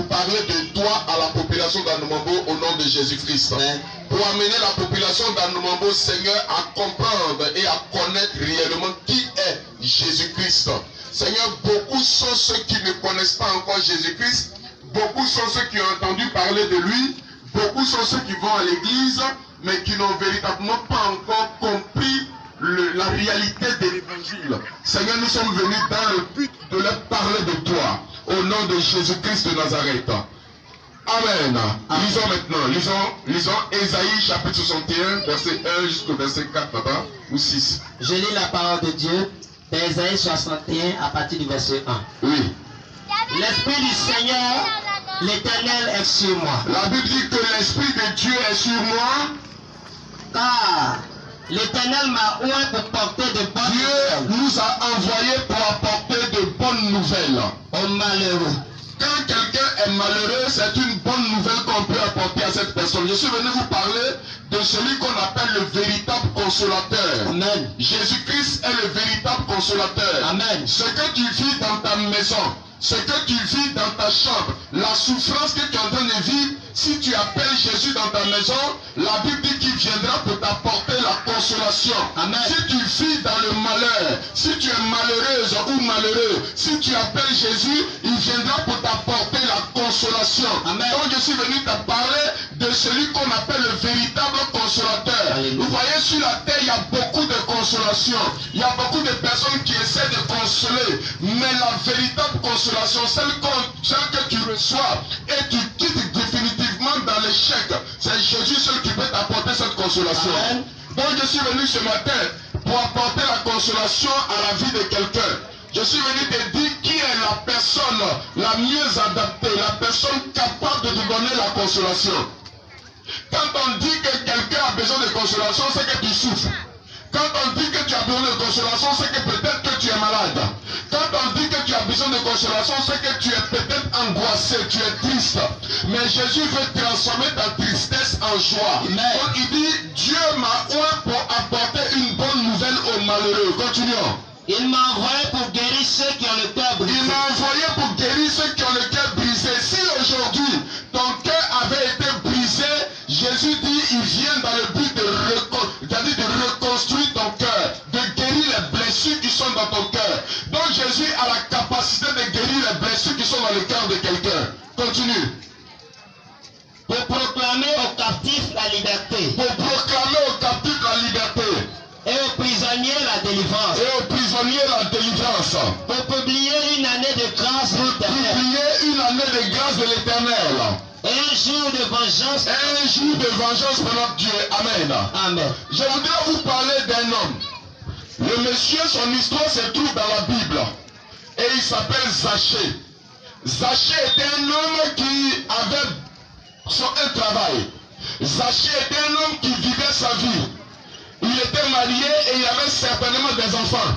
pour parler de toi à la population d'Anumambo au nom de Jésus-Christ. Pour amener la population d'Anumambo, Seigneur, à comprendre et à connaître réellement qui est Jésus-Christ. Seigneur, beaucoup sont ceux qui ne connaissent pas encore Jésus-Christ. Beaucoup sont ceux qui ont entendu parler de lui. Beaucoup sont ceux qui vont à l'église, mais qui n'ont véritablement pas encore compris la réalité de l'évangile. Seigneur, nous sommes venus dans le but de leur parler de toi, au nom de Jésus-Christ de Nazareth. Amen. Lisons maintenant, lisons Ésaïe chapitre 61, verset 1 jusqu'au verset 4, papa, ou 6. Je lis la parole de Dieu d'Ésaïe 61 à partir du verset 1. Oui. L'Esprit du Seigneur, l'Éternel est sur moi. La Bible dit que l'Esprit de Dieu est sur moi. Car l'Éternel m'a oint pour porter de bonnes Dieu nouvelles nous a envoyés pour apporter de bonnes nouvelles aux malheureux. Quand quelqu'un est malheureux, c'est une bonne nouvelle qu'on peut apporter à cette personne. Je suis venu vous parler de celui qu'on appelle le véritable consolateur. Amen. Jésus-Christ est le véritable consolateur. Amen. Ce que tu vis dans ta maison, ce que tu vis dans ta chambre, la souffrance que tu es en train de vivre, si tu appelles Jésus dans ta maison, la Bible dit qu'il viendra pour t'apporter la consolation. Amen. Si tu vis dans le malheur, si tu es malheureuse ou malheureux, si tu appelles Jésus, il viendra pour t'apporter la consolation. Amen. Donc je suis venu te parler de celui qu'on appelle le véritable consolateur. Alléluia. Vous voyez, sur la terre, il y a beaucoup de consolation. Il y a beaucoup de personnes qui essaient de consoler. Mais la véritable consolation, celle que tu reçois et tu quittes définitivement dans l'échec, c'est Jésus seul qui peut t'apporter cette consolation. Amen. Donc je suis venu ce matin pour apporter la consolation à la vie de quelqu'un. Je suis venu te dire qui est la personne la mieux adaptée, la personne capable de te donner la consolation. Quand on dit que quelqu'un a besoin de consolation, c'est que tu souffres. Quand on dit que tu as besoin de consolation, c'est que peut-être que tu es malade. Quand on dit que tu as besoin de consolation, c'est que tu es peut-être angoissé, tu es triste. Mais Jésus veut transformer ta tristesse en joie. Amen. Donc il dit, Dieu m'a oint pour apporter une bonne nouvelle aux malheureux. Continuons. Il m'a envoyé pour guérir ceux qui ont le cœur brisé. Il m'a envoyé pour guérir ceux qui ont le cœur brisé. Si aujourd'hui ton cœur avait été brisé, Jésus dit il vient dans le but de reconstruire ton cœur, de guérir les blessures qui sont dans ton cœur. Donc Jésus a la capacité de guérir les blessures qui sont dans le cœur de quelqu'un. Continue. Pour proclamer aux captifs la liberté. Pour proclamer aux captifs la liberté. Et aux prisonniers la délivrance. Et aux prisonniers la délivrance. Pour publier une année de grâce de l'Éternel. Publier une année de grâce de l'Éternel. Et un jour de vengeance. Un jour de vengeance pour notre Dieu. Amen. Amen. Je voudrais vous parler d'un homme. Le monsieur, son histoire se trouve dans la Bible. Et il s'appelle Zachée. Zachée était un homme qui avait un travail. Zachée était un homme qui vivait sa vie. Il était marié et il avait certainement des enfants.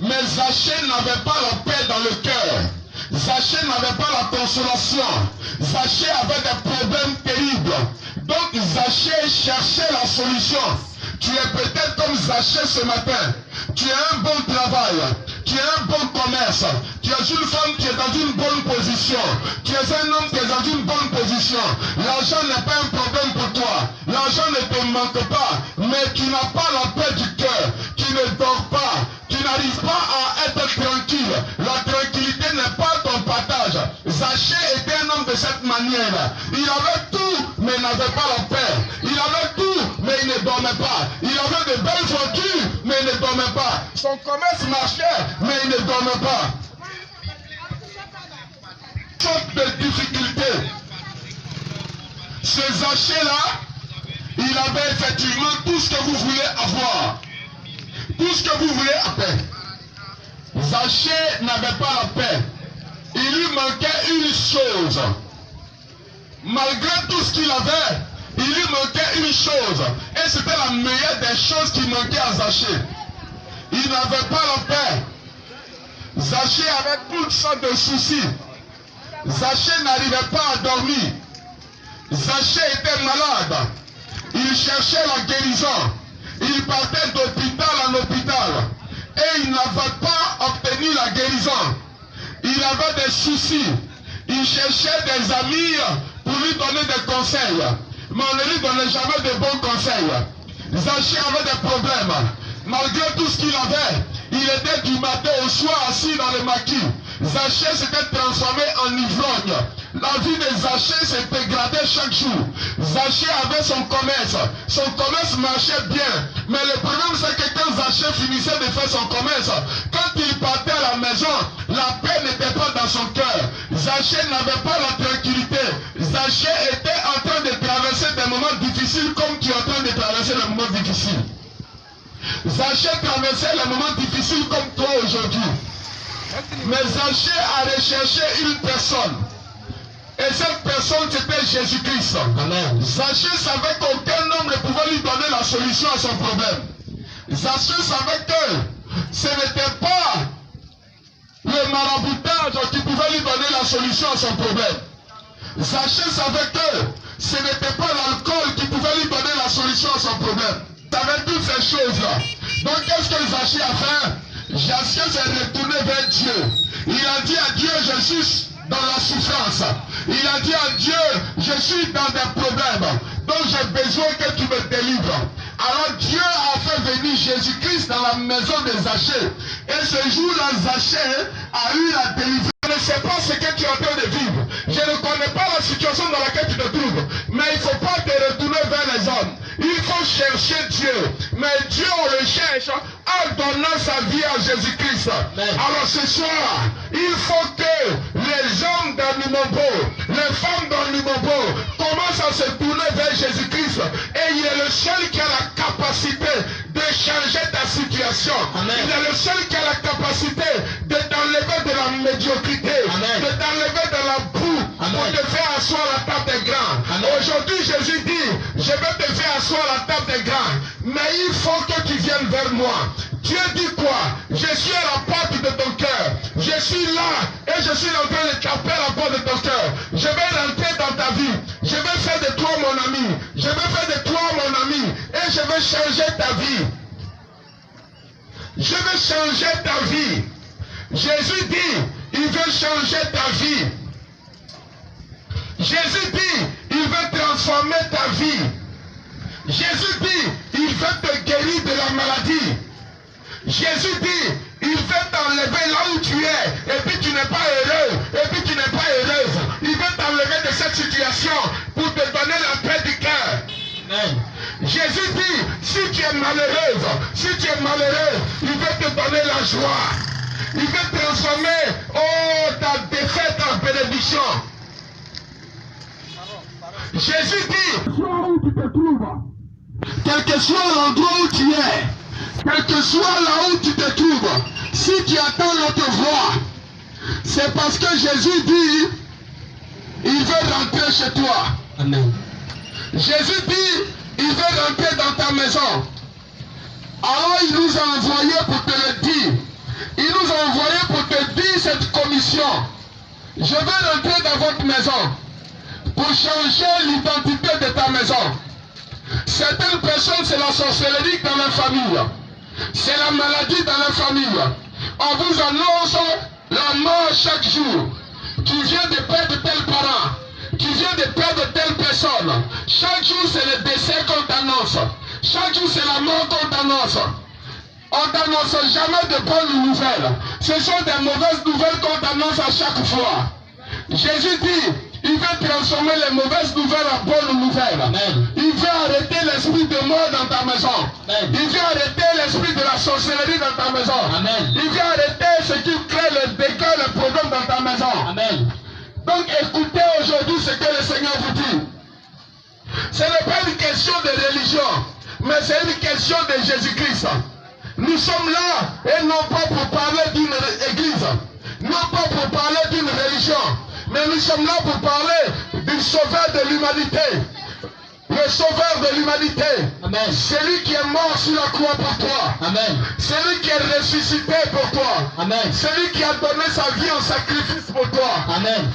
Mais Zachée n'avait pas la paix dans le cœur. Zachée n'avait pas la consolation. Zachée avait des problèmes terribles. Donc Zachée cherchait la solution. Tu es peut-être comme Zachée ce matin. Tu as un bon travail. Tu as un bon commerce. Tu es une femme qui est dans une bonne position. Tu es un homme qui est dans une bonne position. L'argent n'est pas un problème pour toi. L'argent ne te manque pas. Mais tu n'as pas la paix du cœur. Tu ne dors pas. Tu n'arrives pas à être tranquille. La tranquillité n'est pas ton partage. Zachée était un homme de cette manière. Il avait tout, mais n'avait pas la paix. Il avait tout, mais il ne dormait pas. Il avait de belles voitures, mais il ne dormait pas. Son commerce marchait, mais il ne dormait pas. Sorte de difficultés. Ce Zachée-là, il avait effectivement tout ce que vous voulez avoir. Tout ce que vous voulez après. Zachée n'avait pas la paix. Il lui manquait une chose. Malgré tout ce qu'il avait, il lui manquait une chose. Et c'était la meilleure des choses qui manquaient à Zachée. Il n'avait pas la paix. Zachée avait toutes sortes de soucis. Zachée n'arrivait pas à dormir. Zachée était malade. Il cherchait la guérison. Il partait d'hôpital en hôpital. Et il n'avait pas obtenu la guérison. Il avait des soucis. il cherchait des amis pour lui donner des conseils. Mais on ne lui donnait jamais de bons conseils. Zachée avait des problèmes. Malgré tout ce qu'il avait, il était du matin au soir assis dans le maquis. Zachée s'était transformé en ivrogne. La vie de Zachée s'est dégradée chaque jour. Zachée avait son commerce. Son commerce marchait bien. Mais le problème c'est que quand Zachée finissait de faire son commerce, quand il partait à la maison, la paix n'était pas dans son cœur. Zachée n'avait pas la tranquillité. Zachée était en train de traverser des moments difficiles comme tu es en train de traverser les moments difficiles. Zachée traversait les moments difficiles comme toi aujourd'hui. Mais Zachée a recherché une personne. Et cette personne c'était Jésus-Christ. Zachée savait qu'aucun homme ne pouvait lui donner la solution à son problème. Zachée savait que ce n'était pas le maraboutage qui pouvait lui donner la solution à son problème. Zachée savait que ce n'était pas l'alcool qui pouvait lui donner la solution à son problème. Il savait toutes ces choses-là. Donc qu'est-ce que Zachée a fait? Zachée s'est retourné vers Dieu. Il a dit à Dieu, je suis dans la souffrance. Il a dit à Dieu, je suis dans des problèmes. Donc j'ai besoin que tu me délivres. Alors Dieu a fait venir Jésus-Christ dans la maison de Zachée. Et ce jour-là, Zachée a eu la délivrance. Je ne sais pas ce que tu es en train de vivre. Je ne connais pas la situation dans laquelle tu te trouves. Mais il ne faut pas te retourner vers les hommes. Il faut chercher Dieu. Mais Dieu, on le cherche en donnant sa vie à Jésus-Christ. Alors ce soir, il faut que les hommes dans Numombo, les femmes dans Numombo commencent à se tourner vers Jésus-Christ. Et il est le seul qui a la capacité de changer ta situation. Amen. Il est le seul qui a la capacité de t'enlever de la médiocrité, de t'enlever de la boue, pour te faire asseoir à la table des grands. Aujourd'hui, Jésus dit, je vais te faire asseoir à la table des grands, mais il faut que tu viennes vers moi. Dieu dit quoi? Je suis à la porte de ton cœur. Je suis là et je suis en train de taper à la porte de ton cœur. Je vais rentrer dans ta vie. Je vais faire de toi mon ami. Je vais faire de toi mon ami. Et je vais changer ta vie. Je vais changer ta vie. Jésus dit, il veut changer ta vie. Jésus dit, il veut transformer ta vie. Jésus dit, il veut te guérir de la maladie. Jésus dit, il veut t'enlever là où tu es, et puis tu n'es pas heureux, et puis tu n'es pas heureuse. Il veut t'enlever de cette situation pour te donner la paix du cœur. Jésus dit, si tu es malheureuse, si tu es malheureux, il veut te donner la joie. Il veut transformer ta défaite en bénédiction. Jésus dit, où tu te trouves, quel que soit l'endroit où tu es, quel que soit là où tu te trouves, si tu attends notre voix, c'est parce que Jésus dit, il veut rentrer chez toi. Amen. Jésus dit, il veut rentrer dans ta maison. Alors il nous a envoyé pour te le dire. Il nous a envoyé pour te dire cette commission. Je veux rentrer dans votre maison pour changer l'identité de ta maison. Certaines personnes, c'est la sorcellerie dans la famille. C'est la maladie dans la famille. On vous annonce la mort chaque jour. Tu viens de perdre tel parent. Tu viens de perdre telle personne. Chaque jour, c'est le décès qu'on t'annonce. Chaque jour, c'est la mort qu'on t'annonce. On t'annonce jamais de bonnes nouvelles. Ce sont des mauvaises nouvelles qu'on t'annonce à chaque fois. Jésus dit, il veut transformer les mauvaises nouvelles en bonnes nouvelles. Amen. Il veut arrêter l'esprit de mort dans ta maison. Amen. Il veut arrêter l'esprit de la sorcellerie dans ta maison. Amen. Il veut arrêter ce qui crée le dégât, le problème dans ta maison. Amen. Donc écoutez aujourd'hui ce que le Seigneur vous dit. Ce n'est pas une question de religion, mais c'est une question de Jésus-Christ. Nous sommes là et non pas pour parler d'une église, non pas pour parler d'une religion, mais nous sommes là pour parler du sauveur de l'humanité. Le sauveur de l'humanité. Celui qui est mort sur la croix pour toi. Amen. Celui qui est ressuscité pour toi. Amen. Celui qui a donné sa vie en sacrifice pour toi. Amen.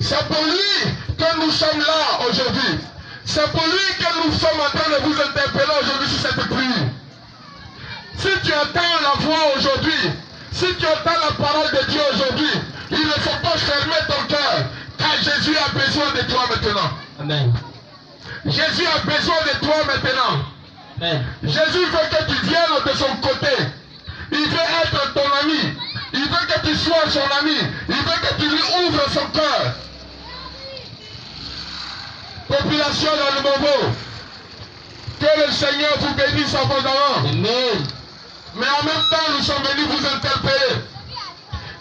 C'est pour lui que nous sommes là aujourd'hui. C'est pour lui que nous sommes en train de vous interpeller aujourd'hui sur cette prière. Si tu entends la voix aujourd'hui, si tu entends la parole de Dieu aujourd'hui, il ne faut pas fermer ton cœur. Car Jésus a besoin de toi maintenant. Amen. Jésus a besoin de toi maintenant. Amen. Jésus veut que tu viennes de son côté. Il veut être ton ami. Il veut que tu sois son ami. Il veut que tu lui ouvres son cœur. Population dans le Mobo, que le Seigneur vous bénisse abondamment. Amen. Mais en même temps, nous sommes venus vous interpeller.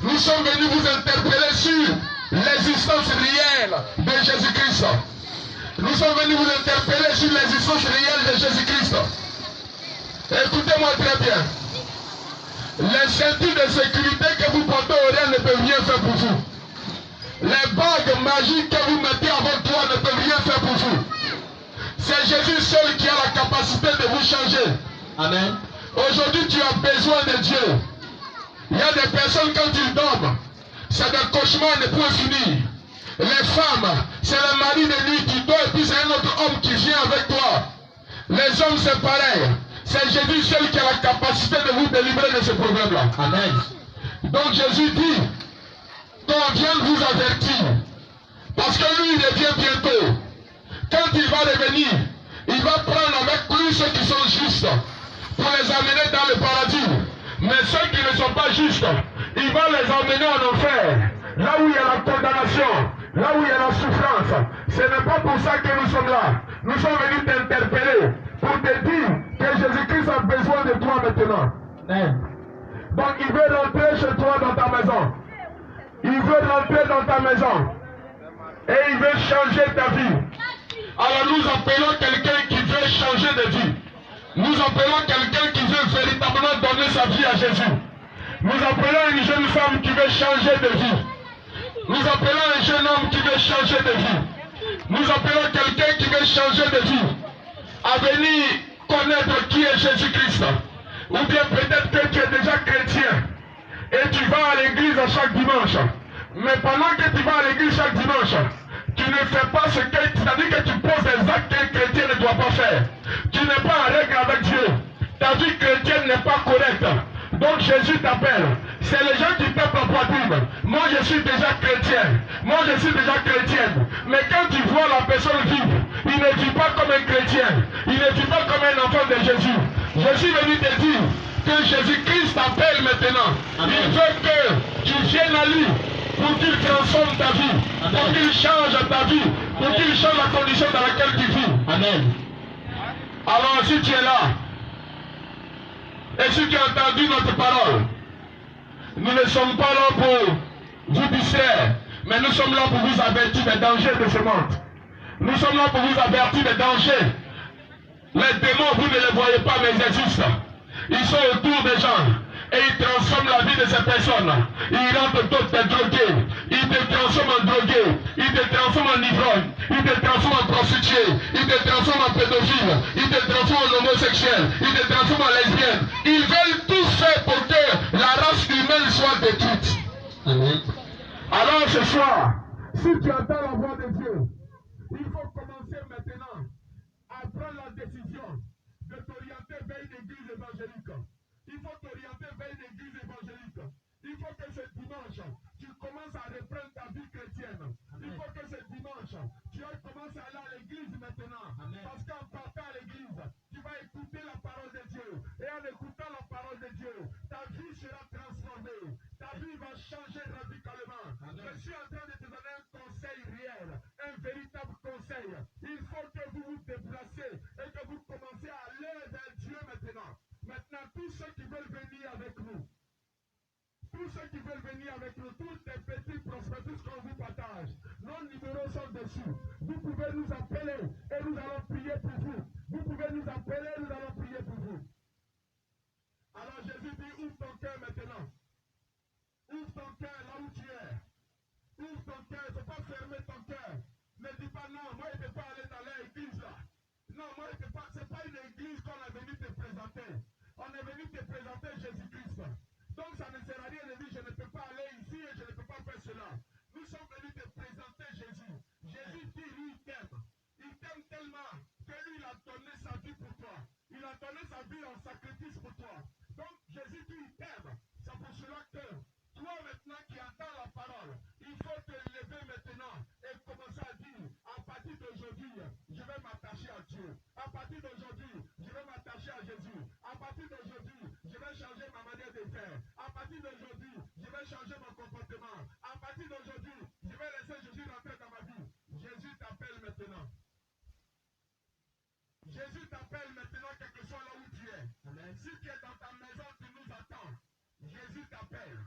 Nous sommes venus vous interpeller sur l'existence réelle de Jésus-Christ. Nous sommes venus vous interpeller sur l'existence réelle de Jésus-Christ. Écoutez-moi très bien. Les ceintures de sécurité que vous portez au rien ne peuvent rien faire pour vous. Les bagues magiques que vous mettez à votre doigt ne peuvent rien faire pour vous. C'est Jésus seul qui a la capacité de vous changer. Amen. Aujourd'hui, tu as besoin de Dieu. Il y a des personnes, quand ils dorment, c'est des cauchemars ne peuvent finir. Les femmes, c'est le mari de nuit qui dort et puis c'est un autre homme qui vient avec toi. Les hommes, c'est pareil. C'est Jésus seul qui a la capacité de vous délivrer de ce problème-là. Amen. Donc Jésus dit qu'on vient de vous avertir. Parce que lui, il revient bientôt. Quand il va revenir, il va prendre avec lui ceux qui sont justes pour les amener dans le paradis. Mais ceux qui ne sont pas justes, il va les emmener en enfer. Là où il y a la condamnation, là où il y a la souffrance. Ce n'est pas pour ça que nous sommes là. Nous sommes venus t'interpeller pour te dire que Jésus-Christ a besoin de toi maintenant. Amen. Donc il veut rentrer chez toi dans ta maison. Il veut rentrer dans ta maison. Et il veut changer ta vie. Alors nous appelons quelqu'un qui veut changer de vie. Nous appelons quelqu'un qui veut véritablement donner sa vie à Jésus. Nous appelons une jeune femme qui veut changer de vie. Nous appelons un jeune homme qui veut changer de vie. Nous appelons quelqu'un qui veut changer de vie. À venir connaître qui est Jésus-Christ. Ou bien peut-être que tu es déjà chrétien. Et tu vas à l'église chaque dimanche. Mais pendant que tu vas à l'église chaque dimanche, tu ne fais pas ce que... C'est-à-dire que tu poses des actes qu'un chrétien ne doit pas faire. Tu n'es pas en règle avec Dieu. Ta vie chrétienne n'est pas correcte. Donc Jésus t'appelle. C'est les gens qui tapent la poitrine. Moi je suis déjà chrétien. Moi je suis déjà chrétienne. Mais quand tu vois la personne vivre, il ne vit pas comme un chrétien. Il ne vit pas comme un enfant de Jésus. Je suis venu te dire que Jésus-Christ t'appelle maintenant. Amen. Il veut que tu viennes à lui pour qu'il transforme ta vie. Amen. Pour qu'il change ta vie. Pour Amen. Qu'il change la condition dans laquelle tu vis. Amen. Alors si tu es là, et si tu as entendu notre parole, nous ne sommes pas là pour vous distraire, mais nous sommes là pour vous avertir des dangers de ce monde. Nous sommes là pour vous avertir des dangers. Les démons, vous ne les voyez pas, mais ils existent. Ils sont autour des gens. Et ils transforment la vie de ces personnes. Ils rendent d'autres des drogués. Ils te transforment en drogué. Ils te transforment en ivrogne. Ils te transforment en prostituée. Ils te transforment en pédophile. Ils te transforment en homosexuel. Ils te transforment en lesbienne. Ils veulent tout faire pour que la race humaine soit détruite. Amen. Alors ce soir, si tu entends la voix de Dieu, il faut commencer maintenant à prendre la décision de t'orienter vers une église évangélique. Il faut t'orienter vers une église évangélique. Il faut que ce dimanche, tu commences à reprendre ta vie chrétienne. Amen. Il faut que ce dimanche, tu commences à aller à l'église maintenant. Amen. Parce qu'en partant à l'église, tu vas écouter la parole de Dieu. Et en écoutant la parole de Dieu, ta vie sera transformée. Ta vie va changer radicalement. Amen. Je suis en train de te donner un conseil réel, un véritable conseil. Il faut que vous vous déplacez et que vous commencez à aller vers Dieu maintenant. Maintenant, tous ceux qui veulent venir avec nous, tous ceux qui veulent venir avec nous, tous les petits prospectus qu'on vous partage, nos numéros sont dessus. Vous pouvez nous appeler et nous allons prier pour vous. Vous pouvez nous appeler et nous allons prier pour vous. Alors Jésus dit, ouvre ton cœur maintenant. Ouvre ton cœur là où tu es. Ouvre ton cœur, il ne faut pas fermer ton cœur. Ne dis pas non, moi je ne peux pas aller dans l'église là. Non, moi je ne peux pas, ce n'est pas une église qu'on est venu te présenter. On est venu te présenter Jésus-Christ. Donc ça ne sert à rien de dire je ne peux pas aller ici et je ne peux pas faire cela. Nous sommes venus te présenter Jésus. Jésus dit, lui, il t'aime. Il t'aime tellement que lui, il a donné sa vie pour toi. Il a donné sa vie en sacrifice pour toi. Donc Jésus dit, il t'aime. C'est pour cela que toi maintenant qui entends la parole, il faut te lever maintenant partir d'aujourd'hui, je vais m'attacher à Jésus. À partir d'aujourd'hui, je vais changer ma manière de faire. À partir d'aujourd'hui, je vais changer mon comportement. À partir d'aujourd'hui, je vais laisser Jésus rentrer dans ma vie. Jésus t'appelle maintenant. Jésus t'appelle maintenant, quel que soit là où tu es. Amen. Si tu es dans ta maison, tu nous attends. Jésus t'appelle.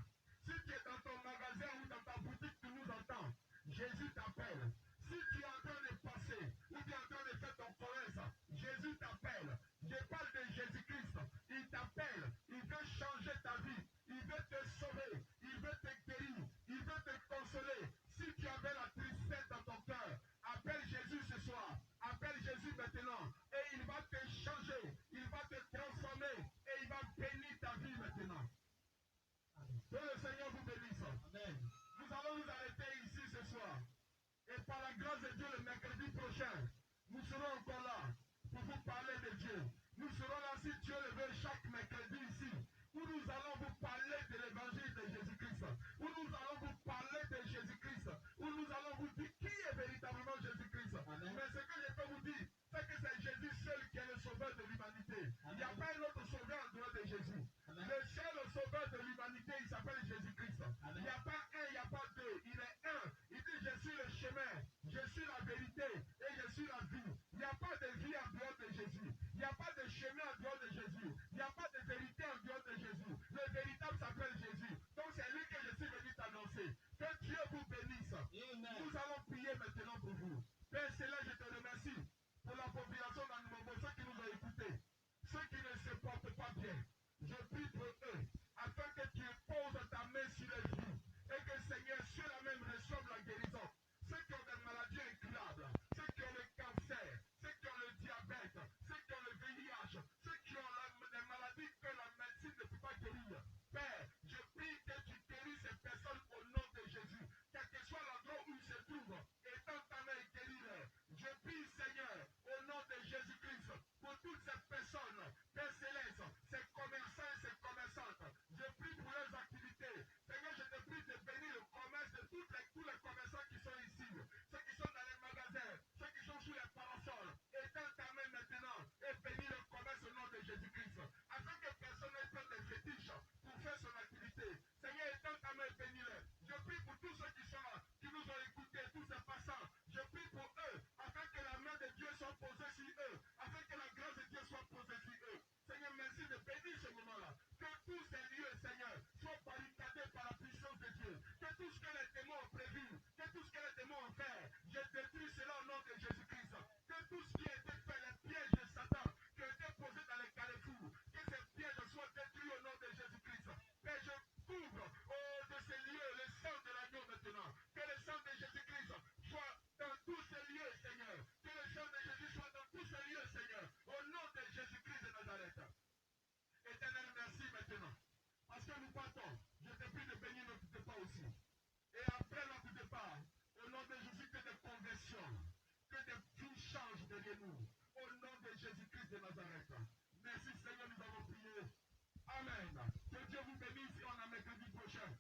Si tu es dans ton magasin ou dans ta boutique, tu nous entends. Jésus t'appelle. Si tu es en train de passer ou tu es en train de faire ton commerce, Jésus t'appelle. Je parle de Jésus-Christ. Il t'appelle. Il veut changer ta vie. Il veut te sauver. Il veut te guérir. Il veut te consoler. Si tu avais la tristesse dans ton cœur, appelle Jésus ce soir. Appelle Jésus maintenant. Et il va te changer. Il va te transformer. Et il va bénir ta vie maintenant. Que le Seigneur vous bénisse. Amen. Nous allons nous arrêter ici ce soir. Et par la grâce de Dieu, le mercredi prochain, nous serons encore là pour vous parler de Dieu. Nous serons là, si Dieu le veut, chaque mercredi ici, où nous allons vous parler de l'évangile de Jésus-Christ, où nous allons vous parler de Jésus-Christ, où nous allons vous dire qui est véritablement Jésus-Christ. Mais ce que je peux vous dire, c'est que c'est Jésus seul qui est le sauveur de l'humanité. Il n'y a pas un autre sauveur en dehors de Jésus. Amen. Le seul sauveur de l'humanité, il s'appelle Jésus-Christ. Il n'y a pas un, il n'y a pas deux. Il est un. Il dit, je suis le chemin, je suis la vérité et je suis la vie. Il n'y a pas de vie en dehors de Jésus. Il n'y a pas de chemin en dehors de Jésus. Il n'y a pas de vérité en dehors de Jésus. Le véritable s'appelle Jésus. Donc c'est lui que je suis venu t'annoncer. Que Dieu vous bénisse. Amen. Nous allons prier maintenant pour vous. Père Céleste, je te remercie pour la population d'Animambo, ceux qui nous ont écoutés, ceux qui ne se portent pas bien. Je prie pour eux, afin que tu poses ta main sur les vies, et que Seigneur, ceux-là même reçoivent la guérison. Ceux qui ont des maladies incurables, ceux qui ont le cancer, ceux qui ont le diabète, ceux qui ont le VIH, ceux qui ont des maladies que la médecine ne peut pas guérir. Père, je prie que tu guéris ces personnes au nom de Jésus. Quel que soit l'endroit où ils se trouvent, étends ta main et guéris-les. Je prie, Seigneur, au nom de Jésus-Christ, pour toutes ces personnes, Père Céleste, ces commerçants et ces commerçantes. Je prie pour leurs activités. Seigneur, je te prie de bénir le commerce de tous les commerçants qui sont ici, ceux qui sont dans les magasins, ceux qui sont sous les parasols. Étends ta main maintenant et bénis le commerce au nom de Jésus-Christ, afin que personne n'ait peur des fétiches pour faire son activité. Seigneur, étends ta main et bénis-le. Je prie pour tous ceux qui sont là, qui nous ont écoutés, tous ces passants. Je prie pour eux, afin que la main de Dieu soit posée sur eux, afin que la grâce de Dieu soit posée sur eux. Seigneur, merci de bénir ce moment-là. Que tous ces lieux, Seigneur, soient barricadés par la puissance de Dieu. Que tout ce que les démons ont prévu, que tout ce que les démons ont fait, je détruis cela au nom de Jésus-Christ. Que tout ce qui a été fait, les pièges de Satan, qui ont été posés dans les carrefours, que ces pièges soient détruits au nom de Jésus-Christ. Père, je couvre de ces lieux le sang de l'agneau maintenant. Que le sang de Jésus-Christ soit dans tous ces lieux, Seigneur. Que le sang de Jésus soit dans tous ces lieux, Seigneur. Au nom de Jésus-Christ de Nazareth. Éternel, merci maintenant. Parce que nous partons, je te prie de bénir notre départ aussi. Et après notre départ, au nom de Jésus, que des conversions, que des vies changent derrière nous. Au nom de Jésus-Christ de Nazareth. Merci Seigneur, nous avons prié. Amen. Que Dieu vous bénisse et on a mercredi prochain.